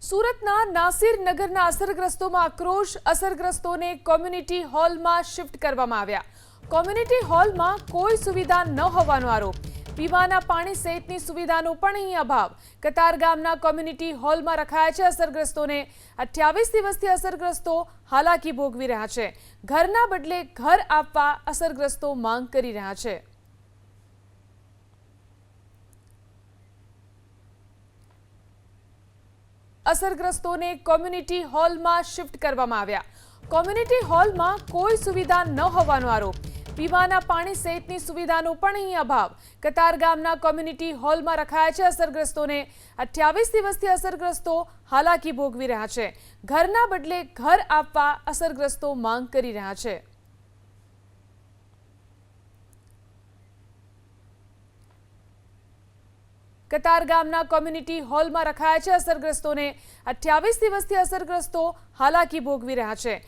સુરતના નાસિર નગરના અસરગ્રસ્તોમાં આક્રોશ. અસરગ્રસ્તોને કોમ્યુનિટી હોલમાં શિફ્ટ કરવામાં આવ્યા. કોમ્યુનિટી હોલમાં કોઈ સુવિધા ન હોવાનો આરોપ. પીવાના પાણી સહિતની સુવિધાનો પણ અહીં અભાવ. કતારગામના કોમ્યુનિટી હોલમાં રખાયા છે અસરગ્રસ્તોને. 28 દિવસથી અસરગ્રસ્તો હાલાકી ભોગવી રહ્યા છે. ઘરના બદલે ઘર આપવા અસરગ્રસ્તો માંગ કરી રહ્યા છે. અસરગ્રસ્તોને કોમ્યુનિટી હોલમાં શિફ્ટ કરવામાં આવ્યા. કોમ્યુનિટી હોલમાં કોઈ સુવિધા ન હોવાનો આરોપ. પીવાના પાણી સહિતની સુવિધાનો પણ અહીં અભાવ. કતારગામના કોમ્યુનિટી હોલમાં રખાયા છે અસરગ્રસ્તોને. 28 દિવસથી અસરગ્રસ્તો હાલાકી ભોગવી રહ્યા છે. ઘરના બદલે ઘર આપવા અસરગ્રસ્તો માંગ કરી રહ્યા છે. કતારગામના કોમ્યુનિટી હોલમાં રખાયા છે અસરગ્રસ્તોને. 28 દિવસથી અસરગ્રસ્તો હાલાકી ભોગવી રહ્યા છે.